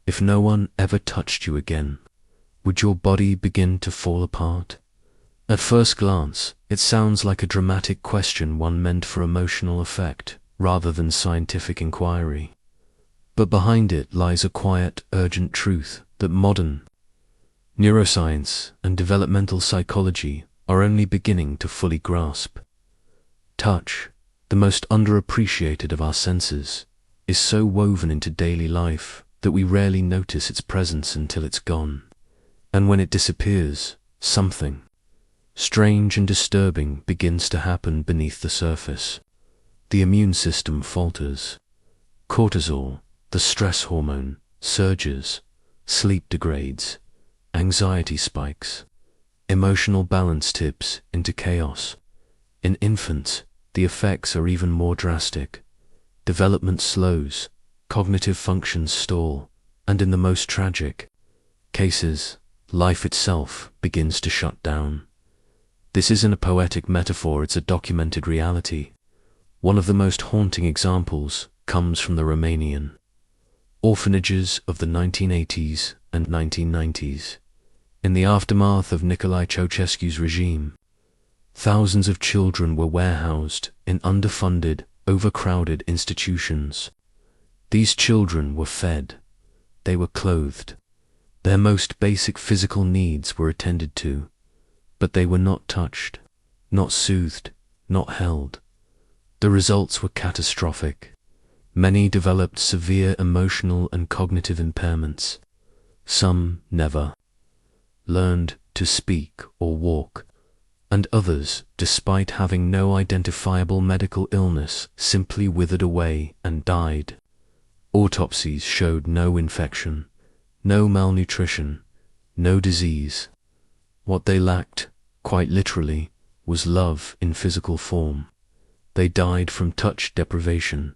If no one ever touched you again, would your body begin to fall apart? At first glance, it sounds like a dramatic question, one meant for emotional effect rather than scientific inquiry. But behind it lies a quiet, urgent truth that modern neuroscience and developmental psychology are only beginning to fully grasp. Touch, the most underappreciated of our senses, is so woven into daily life that we rarely notice its presence until it's gone. And when it disappears, something strange and disturbing begins to happen beneath the surface. The immune system falters. Cortisol, the stress hormone, surges. Sleep degrades. Anxiety spikes. Emotional balance tips into chaos. In infants, the effects are even more drastic. Development slows, cognitive functions stall, and in the most tragic cases, life itself begins to shut down. This isn't a poetic metaphor, it's a documented reality. One of the most haunting examples comes from the Romanian orphanages of the 1980s and 1990s. In the aftermath of Nicolae Ceausescu's regime, thousands of children were warehoused in underfunded, overcrowded institutions. These children were fed, they were clothed, their most basic physical needs were attended to, but they were not touched, not soothed, not held. The results were catastrophic. Many developed severe emotional and cognitive impairments. Some never learned to speak or walk, and others, despite having no identifiable medical illness, simply withered away and died. Autopsies showed no infection, no malnutrition, no disease. What they lacked, quite literally, was love in physical form. They died from touch deprivation.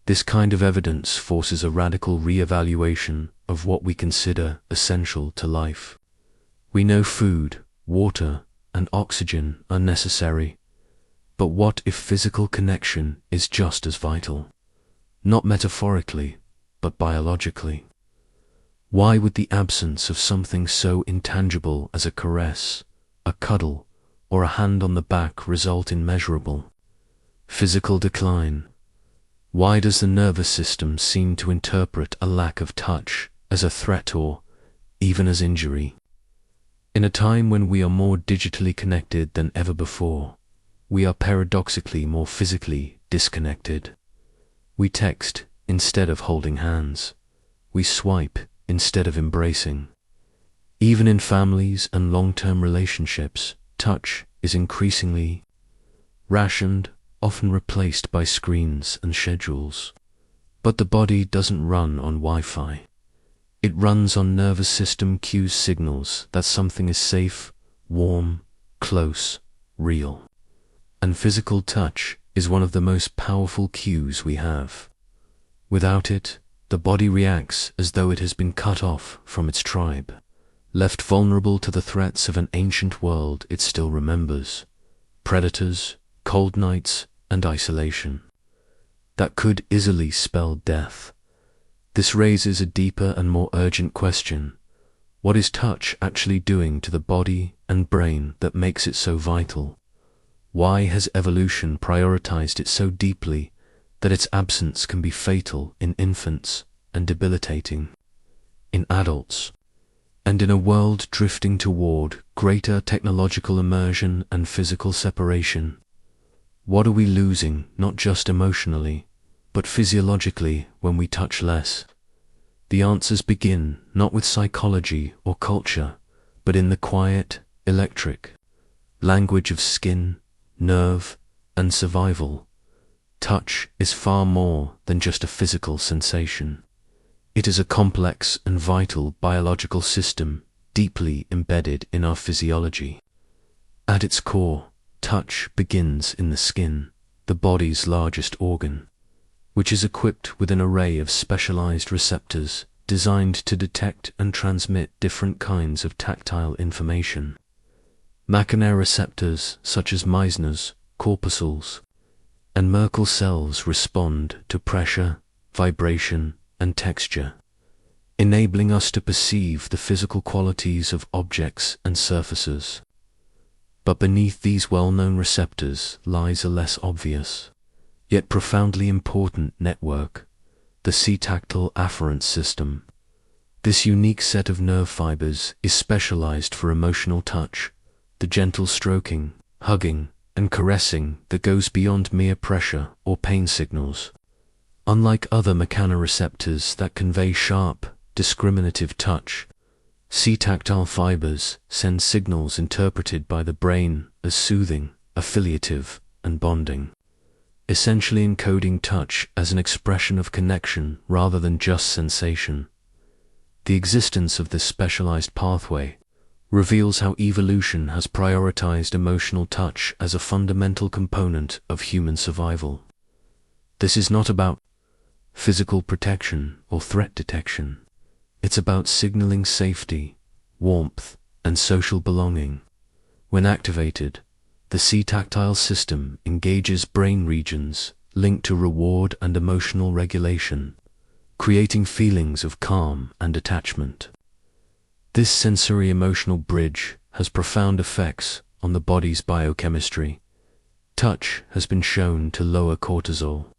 This kind of evidence forces a radical re-evaluation of what we consider essential to life. We know food, water, and oxygen are necessary, but what if physical connection is just as vital? Not metaphorically, but biologically. Why would the absence of something so intangible as a caress, a cuddle, or a hand on the back result in measurable physical decline? Why does the nervous system seem to interpret a lack of touch as a threat or even as injury? In a time when we are more digitally connected than ever before, we are paradoxically more physically disconnected. We text instead of holding hands. We swipe instead of embracing. Even in families and long-term relationships, touch is increasingly rationed, often replaced by screens and schedules. But the body doesn't run on Wi-Fi. It runs on nervous system cues, signals that something is safe, warm, close, real. And physical touch is one of the most powerful cues we have. Without it, the body reacts as though it has been cut off from its tribe, left vulnerable to the threats of an ancient world it still remembers: predators, cold nights, and isolation. That could easily spell death. This raises a deeper and more urgent question. What is touch actually doing to the body and brain that makes it so vital? Why has evolution prioritized it so deeply that its absence can be fatal in infants and debilitating in adults? And in a world drifting toward greater technological immersion and physical separation, what are we losing, not just emotionally, but physiologically, when we touch less? The answers begin not with psychology or culture, but in the quiet, electric language of skin, nerve, and survival. Touch is far more than just a physical sensation. It is a complex and vital biological system deeply embedded in our physiology. At its core, touch begins in the skin, the body's largest organ, which is equipped with an array of specialized receptors designed to detect and transmit different kinds of tactile information. Mechanoreceptors such as Meissner's, corpuscles, and Merkel cells respond to pressure, vibration, and texture. enabling us to perceive the physical qualities of objects and surfaces. But beneath these well-known receptors lies a less obvious, yet profoundly important network, the C-tactile afferent system. This unique set of nerve fibers is specialized for emotional touch, the gentle stroking, hugging, and caressing that goes beyond mere pressure or pain signals. Unlike other mechanoreceptors that convey sharp, discriminative touch, C-tactile fibers send signals interpreted by the brain as soothing, affiliative, and bonding, essentially encoding touch as an expression of connection rather than just sensation. The existence of this specialized pathway reveals how evolution has prioritized emotional touch as a fundamental component of human survival. This is not about physical protection or threat detection. It's about signaling safety, warmth, and social belonging. When activated, the C-tactile system engages brain regions linked to reward and emotional regulation, creating feelings of calm and attachment. This sensory-emotional bridge has profound effects on the body's biochemistry. Touch has been shown to lower cortisol,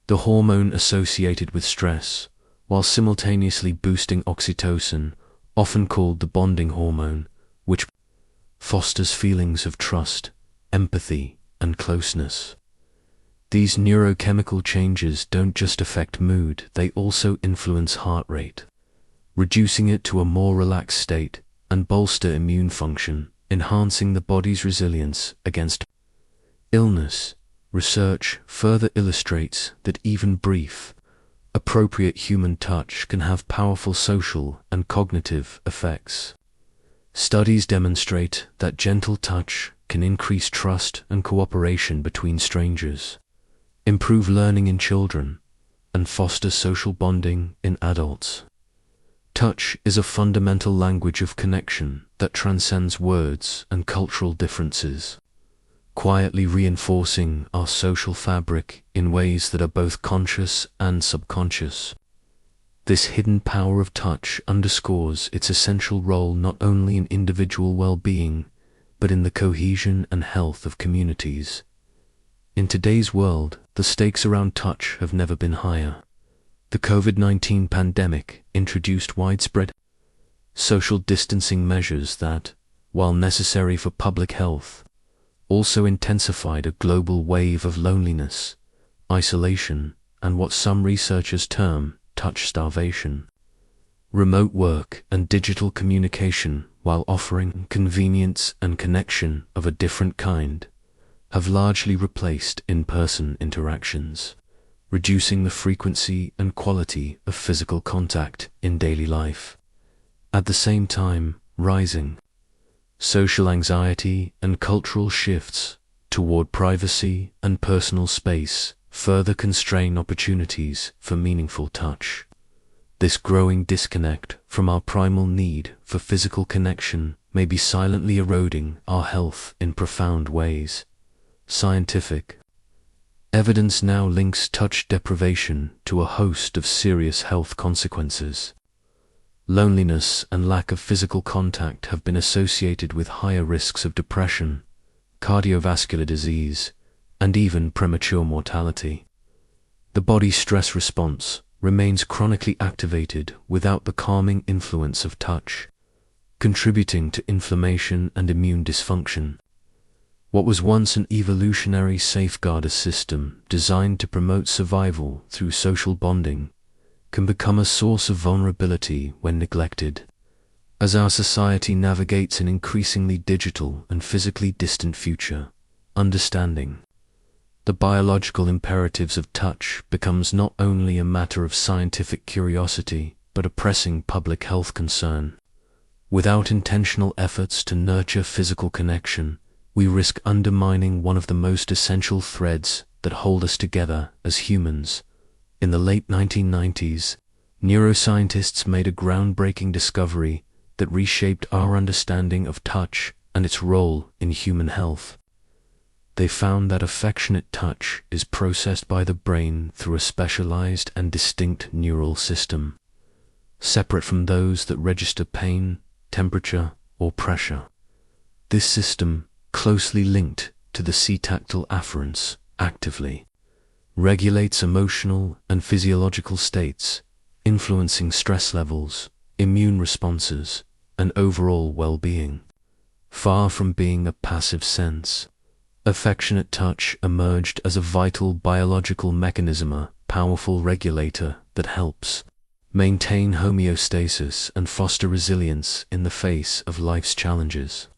the hormone associated with stress, while simultaneously boosting oxytocin, often called the bonding hormone, which fosters feelings of trust, empathy, and closeness. These neurochemical changes don't just affect mood, they also influence heart rate, reducing it to a more relaxed state, and bolster immune function, enhancing the body's resilience against illness. Research further illustrates that even brief, appropriate human touch can have powerful social and cognitive effects. Studies demonstrate that gentle touch can increase trust and cooperation between strangers, improve learning in children, and foster social bonding in adults. Touch is a fundamental language of connection that transcends words and cultural differences, quietly reinforcing our social fabric in ways that are both conscious and subconscious. This hidden power of touch underscores its essential role not only in individual well-being, but in the cohesion and health of communities. In today's world, the stakes around touch have never been higher. The COVID-19 pandemic introduced widespread social distancing measures that, while necessary for public health, also intensified a global wave of loneliness, isolation, and what some researchers term touch starvation. Remote work and digital communication, while offering convenience and connection of a different kind, have largely replaced in-person interactions, reducing the frequency and quality of physical contact in daily life. At the same time, rising social anxiety and cultural shifts toward privacy and personal space further constrain opportunities for meaningful touch. This growing disconnect from our primal need for physical connection may be silently eroding our health in profound ways. Scientific evidence now links touch deprivation to a host of serious health consequences. Loneliness and lack of physical contact have been associated with higher risks of depression, cardiovascular disease, and even premature mortality. The body's stress response remains chronically activated without the calming influence of touch, contributing to inflammation and immune dysfunction. What was once an evolutionary safeguard system designed to promote survival through social bonding can become a source of vulnerability when neglected. As our society navigates an increasingly digital and physically distant future, understanding the biological imperatives of touch becomes not only a matter of scientific curiosity, but a pressing public health concern. Without intentional efforts to nurture physical connection, we risk undermining one of the most essential threads that hold us together as humans. In the late 1990s, neuroscientists made a groundbreaking discovery that reshaped our understanding of touch and its role in human health. They found that affectionate touch is processed by the brain through a specialized and distinct neural system. separate from those that register pain, temperature, or pressure. This system, closely linked to the C-tactile afferents, actively regulates emotional and physiological states, influencing stress levels, immune responses, and overall well-being. Far from being a passive sense, affectionate touch emerged as a vital biological mechanism, a powerful regulator that helps maintain homeostasis and foster resilience in the face of life's challenges.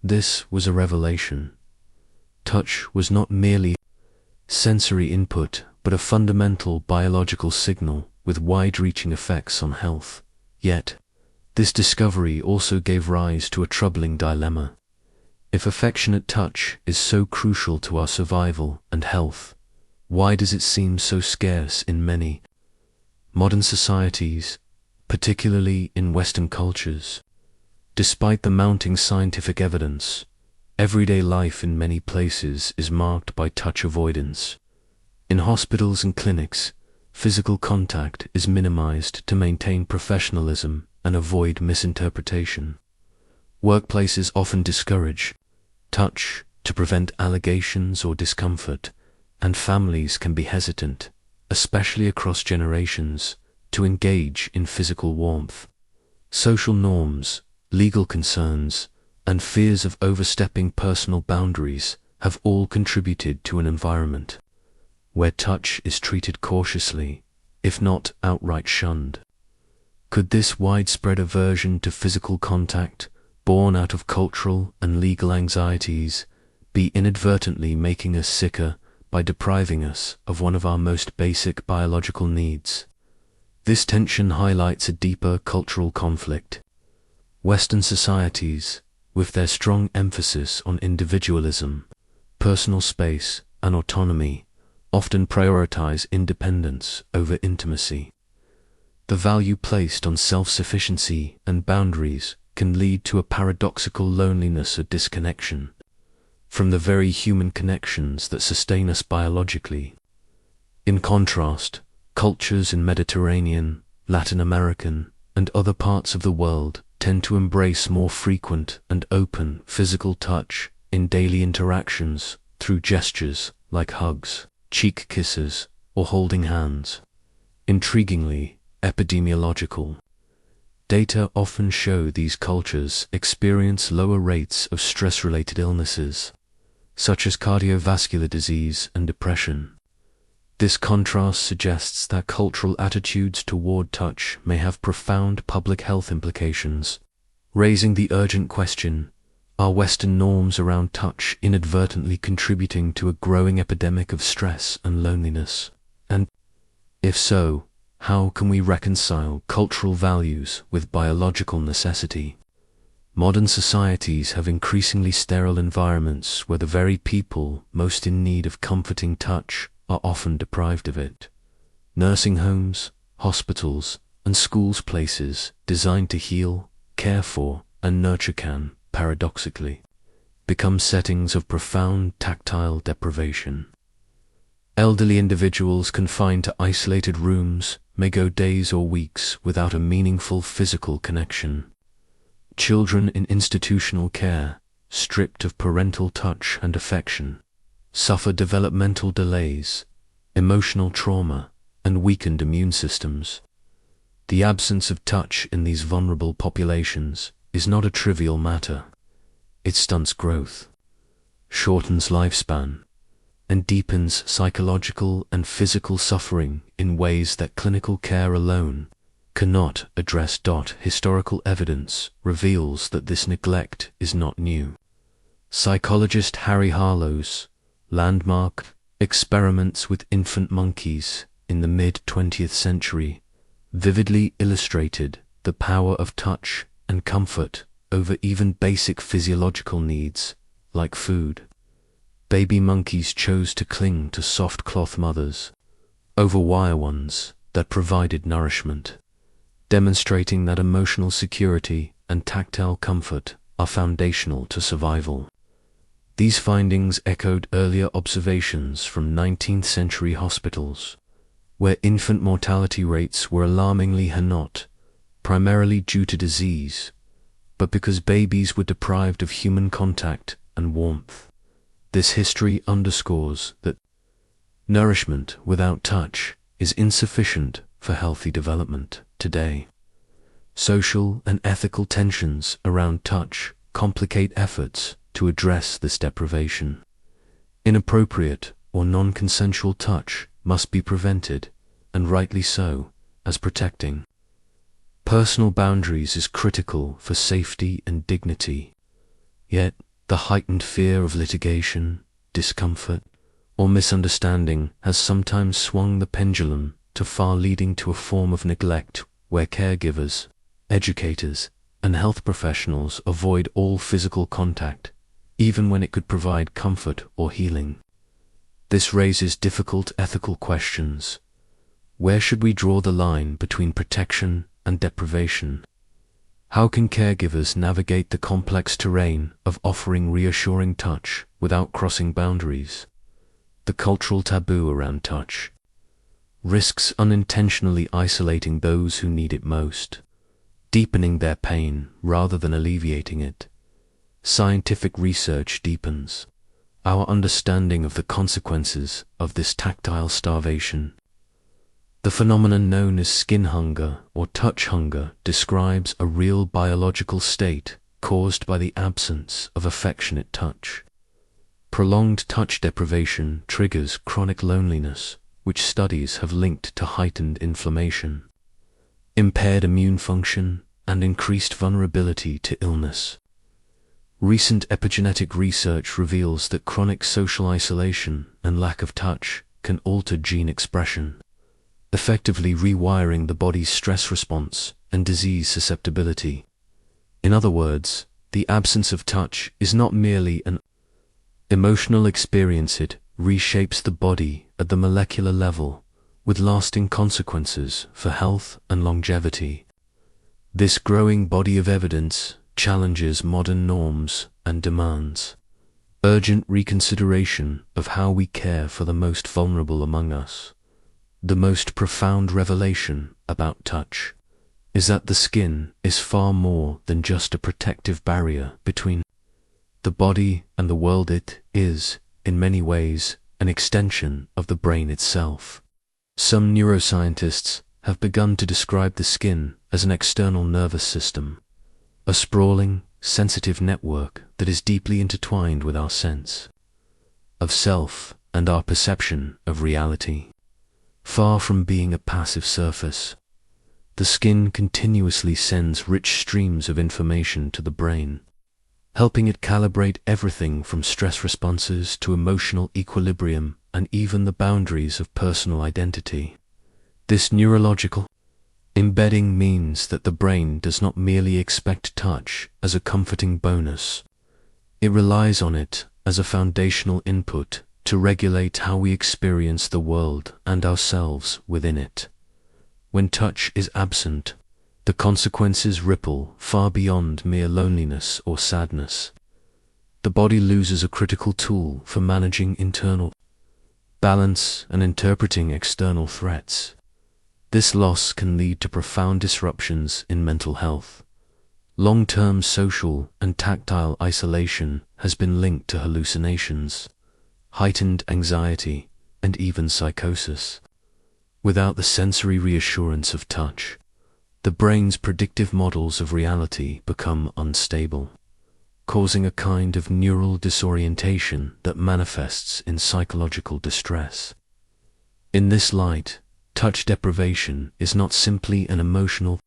This was a revelation. Touch was not merely sensory input, but a fundamental biological signal with wide-reaching effects on health. Yet, this discovery also gave rise to a troubling dilemma. If affectionate touch is so crucial to our survival and health, why does it seem so scarce in many modern societies, particularly in Western cultures? Despite the mounting scientific evidence, everyday life in many places is marked by touch avoidance. In hospitals and clinics, physical contact is minimized to maintain professionalism and avoid misinterpretation. Workplaces often discourage touch to prevent allegations or discomfort, and families can be hesitant, especially across generations, to engage in physical warmth. Social norms, legal concerns, and fears of overstepping personal boundaries have all contributed to an environment where touch is treated cautiously, if not outright shunned. Could this widespread aversion to physical contact, born out of cultural and legal anxieties, be inadvertently making us sicker by depriving us of one of our most basic biological needs? This tension highlights a deeper cultural conflict. Western societies, with their strong emphasis on individualism, personal space, and autonomy, often prioritize independence over intimacy. The value placed on self-sufficiency and boundaries can lead to a paradoxical loneliness or disconnection from the very human connections that sustain us biologically. In contrast, cultures in Mediterranean, Latin American, and other parts of the world tend to embrace more frequent and open physical touch in daily interactions through gestures like hugs, cheek kisses, or holding hands. Intriguingly, epidemiological data often show these cultures experience lower rates of stress-related illnesses, such as cardiovascular disease and depression. This contrast suggests that cultural attitudes toward touch may have profound public health implications, raising the urgent question: are Western norms around touch inadvertently contributing to a growing epidemic of stress and loneliness? And, if so, how can we reconcile cultural values with biological necessity? Modern societies have increasingly sterile environments where the very people most in need of comforting touch are often deprived of it. Nursing homes, hospitals, and schools, places designed to heal, care for, and nurture can, paradoxically, become settings of profound tactile deprivation. Elderly individuals confined to isolated rooms may go days or weeks without a meaningful physical connection. Children in institutional care, stripped of parental touch and affection, suffer developmental delays, emotional trauma, and weakened immune systems. The absence of touch in these vulnerable populations is not a trivial matter. It stunts growth, shortens lifespan, and deepens psychological and physical suffering in ways that clinical care alone cannot address. Historical evidence reveals that this neglect is not new. Psychologist Harry Harlow's landmark experiments with infant monkeys in the mid-20th century vividly illustrated the power of touch and comfort over even basic physiological needs like food. Baby monkeys chose to cling to soft cloth mothers over wire ones that provided nourishment, demonstrating that emotional security and tactile comfort are foundational to survival. These findings echoed earlier observations from 19th century hospitals, where infant mortality rates were alarmingly high, not primarily due to disease, but because babies were deprived of human contact and warmth. This history underscores that nourishment without touch is insufficient for healthy development today. Social and ethical tensions around touch complicate efforts to address this deprivation. Inappropriate or non-consensual touch must be prevented, and rightly so, as protecting personal boundaries is critical for safety and dignity. Yet, the heightened fear of litigation, discomfort, or misunderstanding has sometimes swung the pendulum too far, leading to a form of neglect where caregivers, educators, and health professionals avoid all physical contact, even when it could provide comfort or healing. This raises difficult ethical questions. Where should we draw the line between protection and deprivation? How can caregivers navigate the complex terrain of offering reassuring touch without crossing boundaries? The cultural taboo around touch risks unintentionally isolating those who need it most, deepening their pain rather than alleviating it. Scientific research deepens our understanding of the consequences of this tactile starvation. The phenomenon known as skin hunger or touch hunger describes a real biological state caused by the absence of affectionate touch. Prolonged touch deprivation triggers chronic loneliness, which studies have linked to heightened inflammation, impaired immune function, and increased vulnerability to illness. Recent epigenetic research reveals that chronic social isolation and lack of touch can alter gene expression, effectively rewiring the body's stress response and disease susceptibility. In other words, the absence of touch is not merely an emotional experience, it reshapes the body at the molecular level, with lasting consequences for health and longevity. This growing body of evidence challenges modern norms and demands urgent reconsideration of how we care for the most vulnerable among us. The most profound revelation about touch is that the skin is far more than just a protective barrier between the body and the world. It is, in many ways, an extension of the brain itself. Some neuroscientists have begun to describe the skin as an external nervous system, a sprawling, sensitive network that is deeply intertwined with our sense of self and our perception of reality. Far from being a passive surface, the skin continuously sends rich streams of information to the brain, helping it calibrate everything from stress responses to emotional equilibrium and even the boundaries of personal identity. This neurological embedding means that the brain does not merely expect touch as a comforting bonus. It relies on it as a foundational input to regulate how we experience the world and ourselves within it. When touch is absent, the consequences ripple far beyond mere loneliness or sadness. The body loses a critical tool for managing internal balance and interpreting external threats. This loss can lead to profound disruptions in mental health. Long-term social and tactile isolation has been linked to hallucinations, heightened anxiety, and even psychosis. Without the sensory reassurance of touch, the brain's predictive models of reality become unstable, causing a kind of neural disorientation that manifests in psychological distress. In this light, touch deprivation is not simply an emotional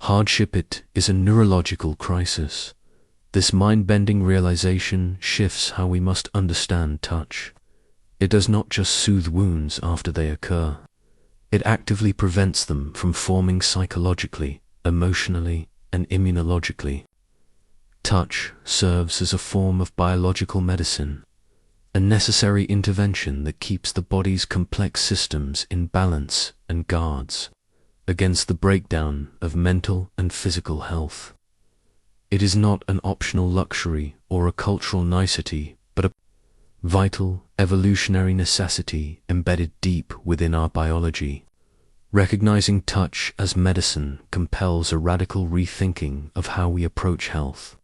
hardship, it is a neurological crisis. This mind-bending realization shifts how we must understand touch. It does not just soothe wounds after they occur. It actively prevents them from forming psychologically, emotionally, and immunologically. Touch serves as a form of biological medicine, a necessary intervention that keeps the body's complex systems in balance and guards against the breakdown of mental and physical health. It is not an optional luxury or a cultural nicety, but a vital, evolutionary necessity embedded deep within our biology. Recognizing touch as medicine compels a radical rethinking of how we approach health,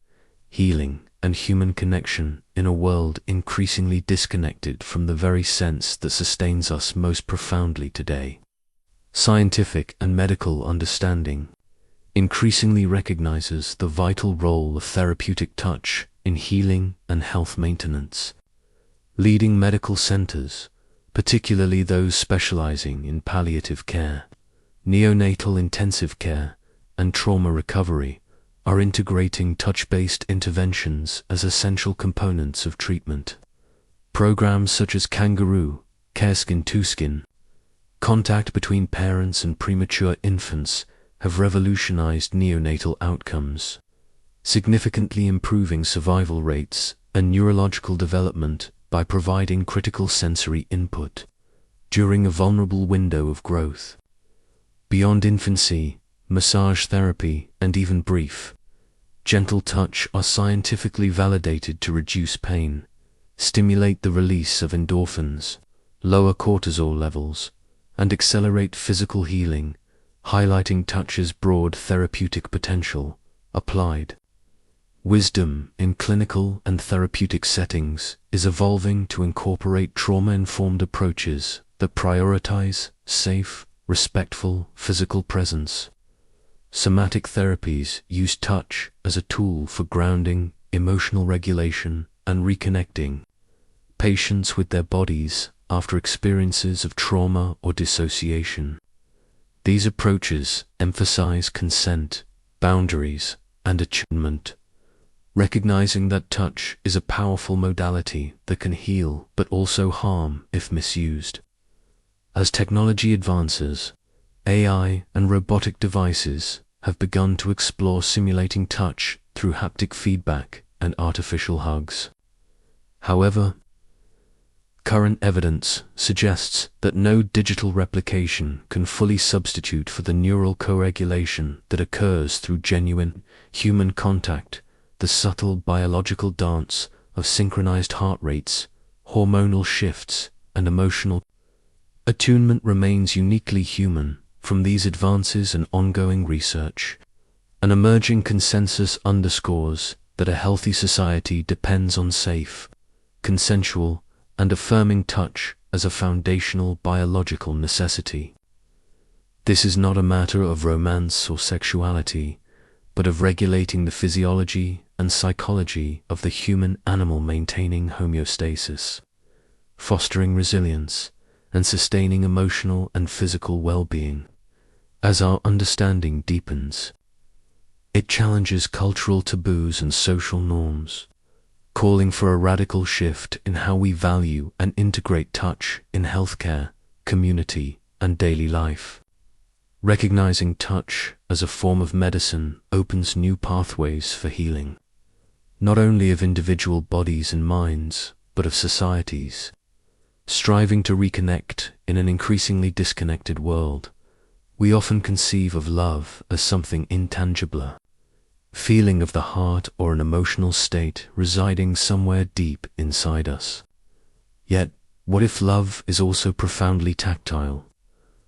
healing, and human connection in a world increasingly disconnected from the very sense that sustains us most profoundly today. Scientific and medical understanding increasingly recognizes the vital role of therapeutic touch in healing and health maintenance. Leading medical centers, particularly those specializing in palliative care, neonatal intensive care, and trauma recovery, are integrating touch-based interventions as essential components of treatment. Programs such as Kangaroo, CareSkin 2Skin, contact between parents and premature infants have revolutionized neonatal outcomes, significantly improving survival rates and neurological development by providing critical sensory input during a vulnerable window of growth. Beyond infancy, massage therapy, and even brief, gentle touch are scientifically validated to reduce pain, stimulate the release of endorphins, lower cortisol levels, and accelerate physical healing, highlighting touch's broad therapeutic potential. Applied wisdom in clinical and therapeutic settings is evolving to incorporate trauma-informed approaches that prioritize safe, respectful physical presence. Somatic therapies use touch as a tool for grounding, emotional regulation, and reconnecting patients with their bodies after experiences of trauma or dissociation. These approaches emphasize consent, boundaries, and attunement, recognizing that touch is a powerful modality that can heal but also harm if misused. As technology advances, AI and robotic devices have begun to explore simulating touch through haptic feedback and artificial hugs. However, current evidence suggests that no digital replication can fully substitute for the neural co-regulation that occurs through genuine human contact, the subtle biological dance of synchronized heart rates, hormonal shifts, and emotional attunement remains uniquely human. From these advances and ongoing research, an emerging consensus underscores that a healthy society depends on safe, consensual, and affirming touch as a foundational biological necessity. This is not a matter of romance or sexuality, but of regulating the physiology and psychology of the human-animal, maintaining homeostasis, fostering resilience, and sustaining emotional and physical well-being. As our understanding deepens, it challenges cultural taboos and social norms, calling for a radical shift in how we value and integrate touch in healthcare, community, and daily life. Recognizing touch as a form of medicine opens new pathways for healing, not only of individual bodies and minds, but of societies. Striving to reconnect in an increasingly disconnected world, we often conceive of love as something intangible, feeling of the heart or an emotional state residing somewhere deep inside us. Yet, what if love is also profoundly tactile?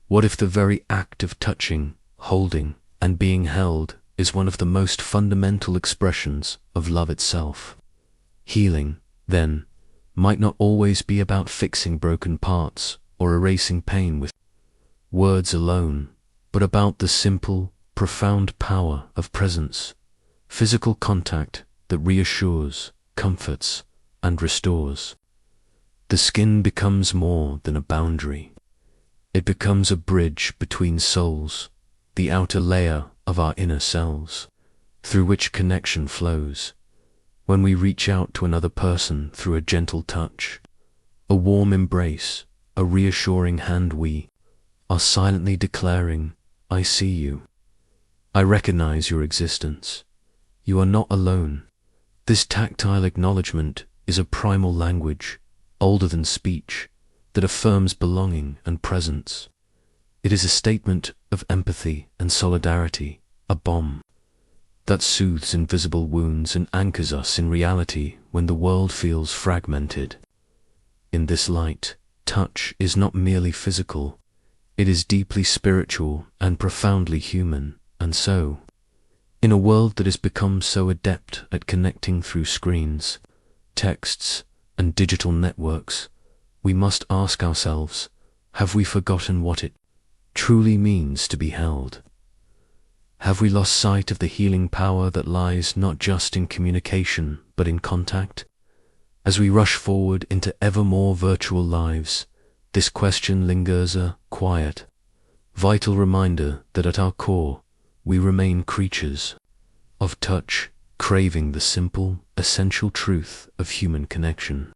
What if the very act of touching, holding, and being held is one of the most fundamental expressions of love itself? Healing, then, might not always be about fixing broken parts or erasing pain with words alone, but about the simple, profound power of presence, physical contact that reassures, comforts, and restores. The skin becomes more than a boundary. It becomes a bridge between souls, the outer layer of our inner selves, through which connection flows. When we reach out to another person through a gentle touch, a warm embrace, a reassuring hand, we are silently declaring, "I see you. I recognize your existence. You are not alone." This tactile acknowledgement is a primal language, older than speech, that affirms belonging and presence. It is a statement of empathy and solidarity, a balm that soothes invisible wounds and anchors us in reality when the world feels fragmented. In this light, touch is not merely physical, It is deeply spiritual and profoundly human, and so, in a world that has become so adept at connecting through screens, texts, and digital networks, we must ask ourselves, have we forgotten what it truly means to be held? Have we lost sight of the healing power that lies not just in communication, but in contact? As we rush forward into ever more virtual lives, this question lingers, a quiet, vital reminder that at our core, we remain creatures of touch, craving the simple, essential truth of human connection.